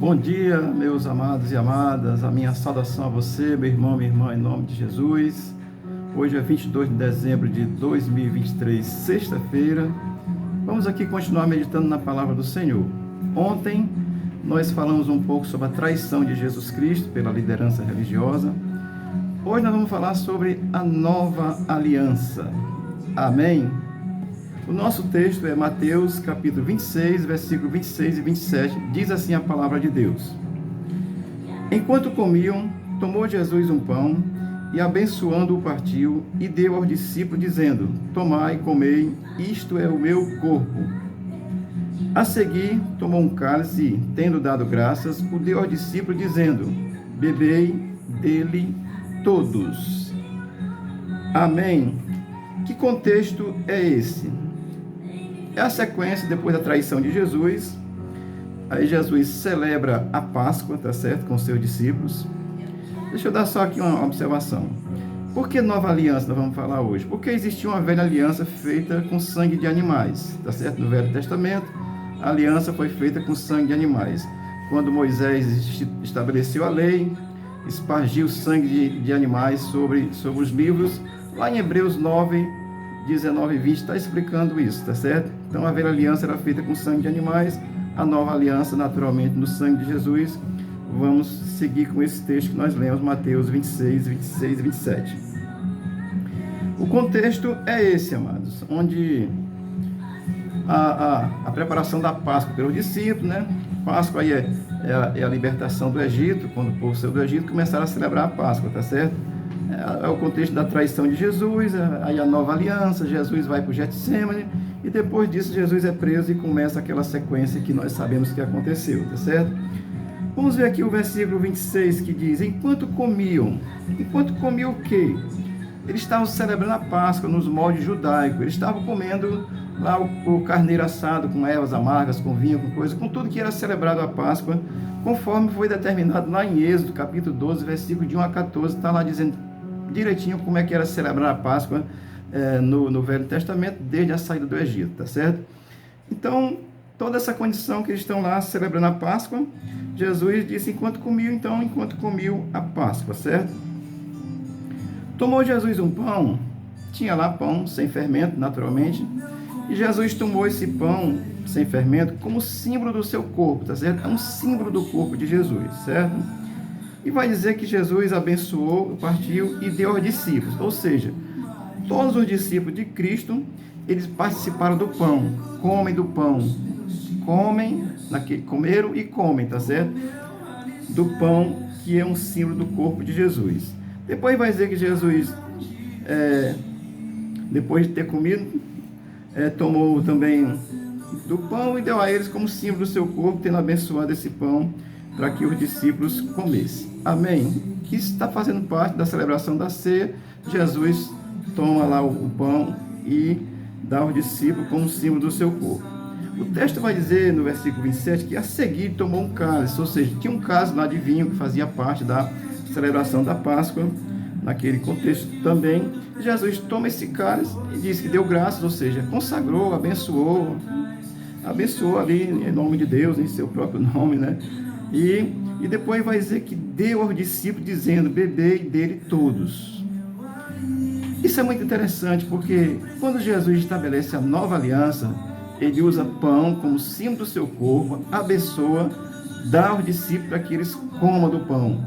Bom dia, meus amados e amadas. A minha saudação a você, meu irmão, minha irmã, em nome de Jesus. Hoje é 22 de dezembro de 2023, sexta-feira. Vamos aqui continuar meditando na palavra do Senhor. Ontem nós falamos um pouco sobre a traição de Jesus Cristo pela liderança religiosa. Hoje nós vamos falar sobre a nova aliança. Amém? O nosso texto é Mateus capítulo 26, versículo 26 e 27, diz assim a palavra de Deus. Enquanto comiam, tomou Jesus um pão e abençoando-o partiu e deu aos discípulos dizendo, tomai e comei, isto é o meu corpo. A seguir, tomou um cálice e, tendo dado graças, o deu aos discípulos dizendo, bebei dele todos. Amém. Que contexto é esse? É a sequência depois da traição de Jesus. Aí Jesus celebra a Páscoa, tá certo? Com seus discípulos. Deixa eu dar só aqui uma observação. Por que nova aliança nós vamos falar hoje? Porque existia uma velha aliança feita com sangue de animais, tá certo? No Velho Testamento, a aliança foi feita com sangue de animais. Quando Moisés estabeleceu a lei, espargiu sangue de animais sobre os livros, lá em Hebreus 9, 19 e 20 está explicando isso, tá certo? Então a velha aliança era feita com sangue de animais, a nova aliança naturalmente no sangue de Jesus. Vamos seguir com esse texto que nós lemos, Mateus 26, 26 e 27. O contexto é esse, amados, onde a preparação da Páscoa pelos discípulos, né? Páscoa aí é a libertação do Egito, quando o povo saiu do Egito, começaram a celebrar a Páscoa, tá certo? É o contexto da traição de Jesus, aí a nova aliança, Jesus vai para o Getsemane, e depois disso Jesus é preso e começa aquela sequência que nós sabemos que aconteceu, tá certo? Vamos ver aqui o versículo 26 que diz, enquanto comiam o quê? Eles estavam celebrando a Páscoa nos moldes judaicos, eles estavam comendo lá o carneiro assado com ervas amargas, com vinho, com coisa, com tudo que era celebrado a Páscoa, conforme foi determinado lá em Êxodo, capítulo 12, versículo de 1 a 14, está lá dizendo direitinho como é que era celebrar a Páscoa no Velho Testamento, desde a saída do Egito, tá certo? Então, toda essa condição que eles estão lá celebrando a Páscoa, Jesus disse, enquanto comiam a Páscoa, certo? Tomou Jesus um pão, tinha lá pão sem fermento, naturalmente, e Jesus tomou esse pão sem fermento como símbolo do seu corpo, tá certo? É um símbolo do corpo de Jesus, certo? E vai dizer que Jesus abençoou, partiu e deu aos discípulos. Ou seja, todos os discípulos de Cristo, eles participaram do pão, comem do pão. Comeram e comem, tá certo? Do pão, que é um símbolo do corpo de Jesus. Depois vai dizer que Jesus, depois de ter comido, tomou também do pão e deu a eles como símbolo do seu corpo, tendo abençoado esse pão para que os discípulos comessem. Amém? Isso está fazendo parte da celebração da ceia. Jesus toma lá o pão e dá aos discípulos como símbolo do seu corpo. O texto vai dizer no versículo 27 que a seguir tomou um cálice, ou seja, tinha um cálice lá de vinho que fazia parte da celebração da Páscoa, naquele contexto também. Jesus toma esse cálice e diz que deu graças, ou seja, consagrou, abençoou ali em nome de Deus, em seu próprio nome, né? E depois vai dizer que deu aos discípulos dizendo, bebei dele todos. Isso é muito interessante, porque quando Jesus estabelece a nova aliança, ele usa pão como símbolo do seu corpo, abençoa, dá aos discípulos para que eles comam do pão.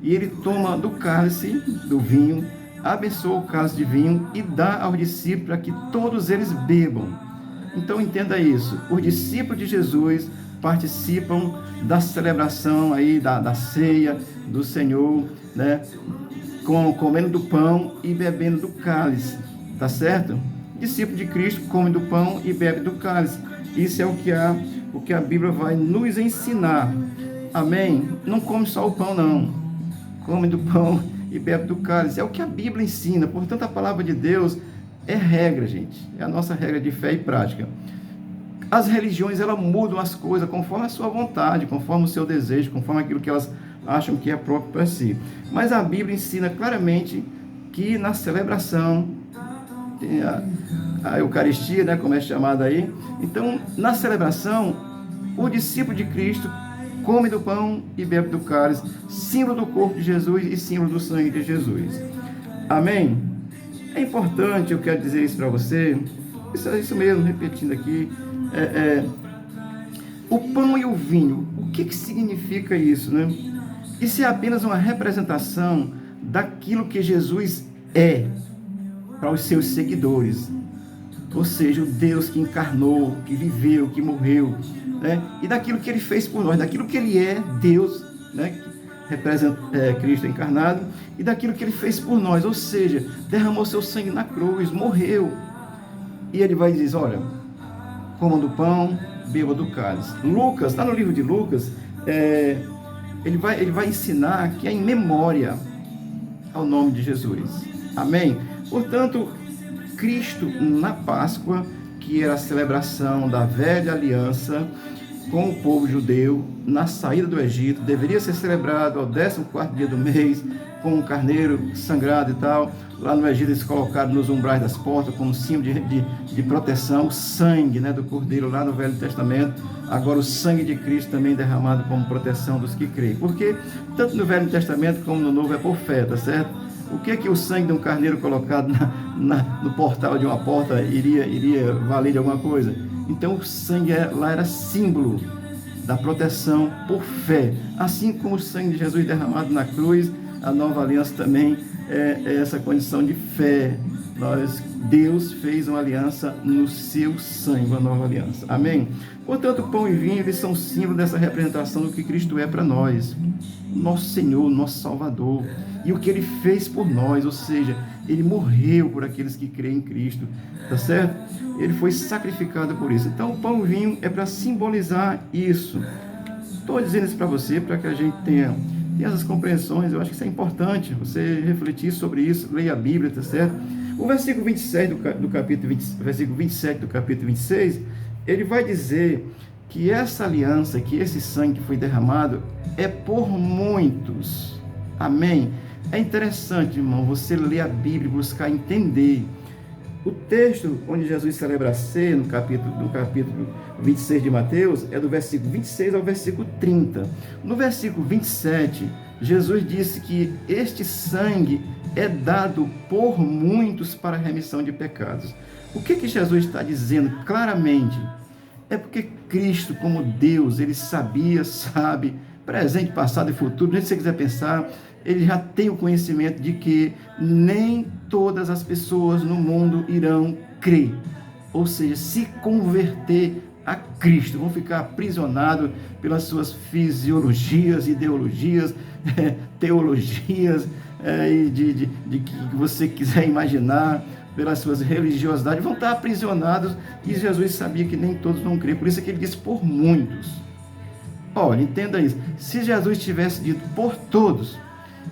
E ele toma do cálice, do vinho, abençoa o cálice de vinho e dá aos discípulos para que todos eles bebam. Então entenda isso, os discípulos de Jesus participam da celebração aí, da ceia do Senhor, né? Comendo do pão e bebendo do cálice, tá certo? Discípulo de Cristo come do pão e bebe do cálice. Isso é o que a Bíblia vai nos ensinar. Amém? Não come só o pão, não. Come do pão e bebe do cálice. É o que a Bíblia ensina. Portanto, a palavra de Deus é regra, gente. É a nossa regra de fé e prática. As religiões, elas mudam as coisas conforme a sua vontade, conforme o seu desejo, conforme aquilo que elas acham que é próprio para si. Mas a Bíblia ensina claramente que na celebração, tem a Eucaristia, né, como é chamada aí. Então, na celebração, o discípulo de Cristo come do pão e bebe do cálice, símbolo do corpo de Jesus e símbolo do sangue de Jesus. Amém? É importante, eu quero dizer isso para você, isso mesmo, repetindo aqui, o pão e o vinho, o que significa isso, né? Isso é apenas uma representação daquilo que Jesus é para os seus seguidores, ou seja, o Deus que encarnou, que viveu, que morreu, né? E daquilo que ele fez por nós, daquilo que ele é, Deus, né? Que representa Cristo encarnado, e daquilo que ele fez por nós, ou seja, derramou seu sangue na cruz, morreu, e ele vai dizer, olha, coma do pão, beba do cálice. Lucas, está no livro de Lucas, ele vai ensinar que é em memória ao nome de Jesus. Amém? Portanto, Cristo na Páscoa, que era a celebração da velha aliança com o povo judeu, na saída do Egito, deveria ser celebrado ao 14º dia do mês, com um carneiro sangrado e tal. Lá no Egito eles colocaram nos umbrais das portas como símbolo de proteção, o sangue, né, do cordeiro lá no Velho Testamento. Agora o sangue de Cristo também derramado como proteção dos que creem. Porque tanto no Velho Testamento como no Novo é profeta, certo? O que o sangue de um carneiro colocado no portal de uma porta iria valer de alguma coisa? Então o sangue lá era símbolo da proteção por fé. Assim como o sangue de Jesus derramado na cruz, a nova aliança também é essa condição de fé. Deus fez uma aliança no seu sangue, uma nova aliança. Amém? Portanto, o pão e vinho, eles são símbolo dessa representação do que Cristo é para nós. Nosso Senhor, nosso Salvador. E o que Ele fez por nós, ou seja, Ele morreu por aqueles que creem em Cristo. Tá certo? Ele foi sacrificado por isso. Então, o pão e vinho é para simbolizar isso. Estou dizendo isso para você, para que a gente tenha essas compreensões. Eu acho que isso é importante, você refletir sobre isso, leia a Bíblia, tá certo? O versículo 27 do capítulo 26, ele vai dizer que essa aliança, que esse sangue que foi derramado, é por muitos. Amém? É interessante, irmão, você ler a Bíblia e buscar entender. O texto onde Jesus celebra a ceia, no capítulo 26 de Mateus, é do versículo 26 ao versículo 30. No versículo 27, Jesus disse que este sangue é dado por muitos para a remissão de pecados. O que Jesus está dizendo claramente? É porque Cristo, como Deus, ele sabia, sabe, presente, passado e futuro, se você quiser pensar, ele já tem o conhecimento de que nem todas as pessoas no mundo irão crer, ou seja, se converter a Cristo, vão ficar aprisionados pelas suas fisiologias, ideologias, teologias, de que você quiser imaginar, pelas suas religiosidades, vão estar aprisionados, e Jesus sabia que nem todos vão crer, por isso é que ele disse por muitos. Olha, entenda isso, se Jesus tivesse dito por todos,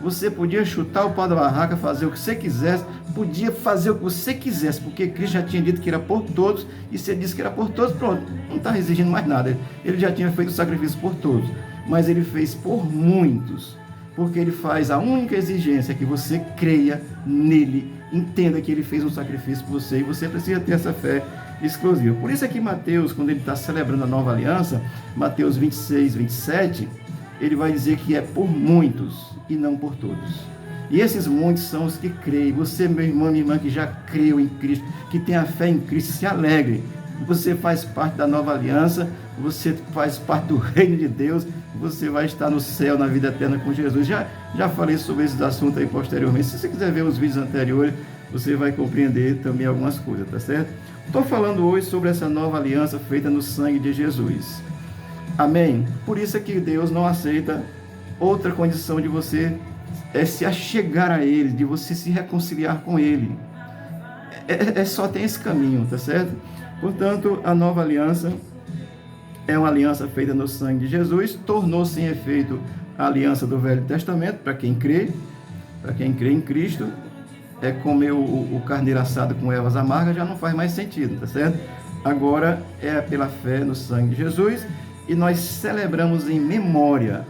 você podia chutar o pau da barraca, fazer o que você quisesse, podia fazer o que você quisesse, porque Cristo já tinha dito que era por todos, e se ele disse que era por todos, pronto, não está exigindo mais nada, ele já tinha feito o sacrifício por todos, mas ele fez por muitos, porque ele faz a única exigência, que você creia nele, entenda que ele fez um sacrifício por você, e você precisa ter essa fé exclusiva. Por isso é que Mateus, quando ele está celebrando a nova aliança, Mateus 26, 27, ele vai dizer que é por muitos e não por todos. E esses muitos são os que creem. Você, meu irmão, minha irmã, que já creu em Cristo, que tem a fé em Cristo, se alegre. Você faz parte da nova aliança, você faz parte do reino de Deus, você vai estar no céu, na vida eterna com Jesus. Já falei sobre esses assuntos aí posteriormente. Se você quiser ver os vídeos anteriores, você vai compreender também algumas coisas, tá certo? Estou falando hoje sobre essa nova aliança feita no sangue de Jesus. Amém? Por isso é que Deus não aceita outra condição de você se achegar a Ele, de você se reconciliar com Ele. Só tem esse caminho, tá certo? Portanto, a nova aliança é uma aliança feita no sangue de Jesus, tornou-se em efeito a aliança do Velho Testamento, para quem crê em Cristo, comer o carneiro assado com ervas amargas já não faz mais sentido, tá certo? Agora é pela fé no sangue de Jesus, e nós celebramos em memória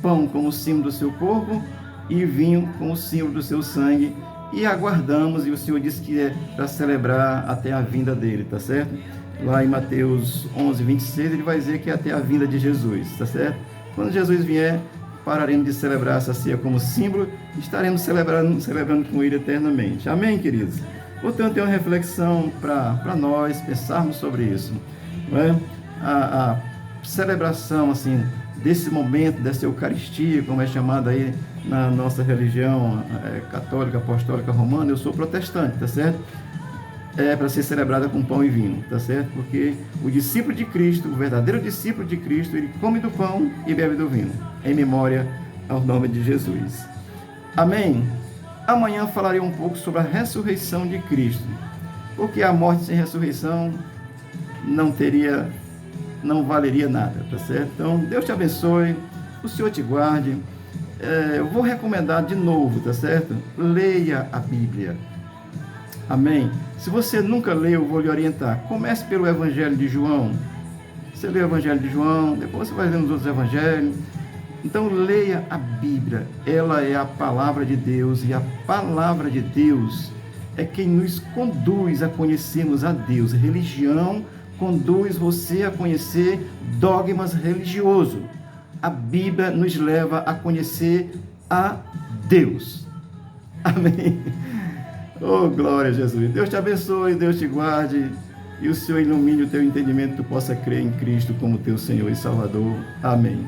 pão como símbolo do seu corpo e vinho como símbolo do seu sangue, e aguardamos, e o Senhor disse que é para celebrar até a vinda dele, tá certo? Lá em Mateus 11, 26, ele vai dizer que é até a vinda de Jesus, tá certo? Quando Jesus vier, pararemos de celebrar essa ceia como símbolo, estaremos celebrando com Ele eternamente. Amém, queridos? Portanto, é uma reflexão para nós pensarmos sobre isso. Não é? A celebração assim, desse momento, dessa Eucaristia, como é chamada aí na nossa religião católica, apostólica, romana, eu sou protestante, tá certo? É para ser celebrada com pão e vinho, tá certo? Porque o discípulo de Cristo, o verdadeiro discípulo de Cristo, ele come do pão e bebe do vinho, em memória ao nome de Jesus. Amém? Amanhã falarei um pouco sobre a ressurreição de Cristo, porque a morte sem ressurreição não valeria nada, tá certo? Então, Deus te abençoe, o Senhor te guarde. Eu vou recomendar de novo, tá certo? Leia a Bíblia. Amém? Se você nunca leu, eu vou lhe orientar. Comece pelo Evangelho de João. Você lê o Evangelho de João, depois você vai lendo os outros Evangelhos. Então, leia a Bíblia. Ela é a palavra de Deus, e a palavra de Deus é quem nos conduz a conhecermos a Deus. Religião conduz você a conhecer dogmas religiosos. A Bíblia nos leva a conhecer a Deus. Amém? Oh, glória a Jesus. Deus te abençoe, Deus te guarde, e o Senhor ilumine o teu entendimento, que tu possa crer em Cristo como teu Senhor e Salvador. Amém.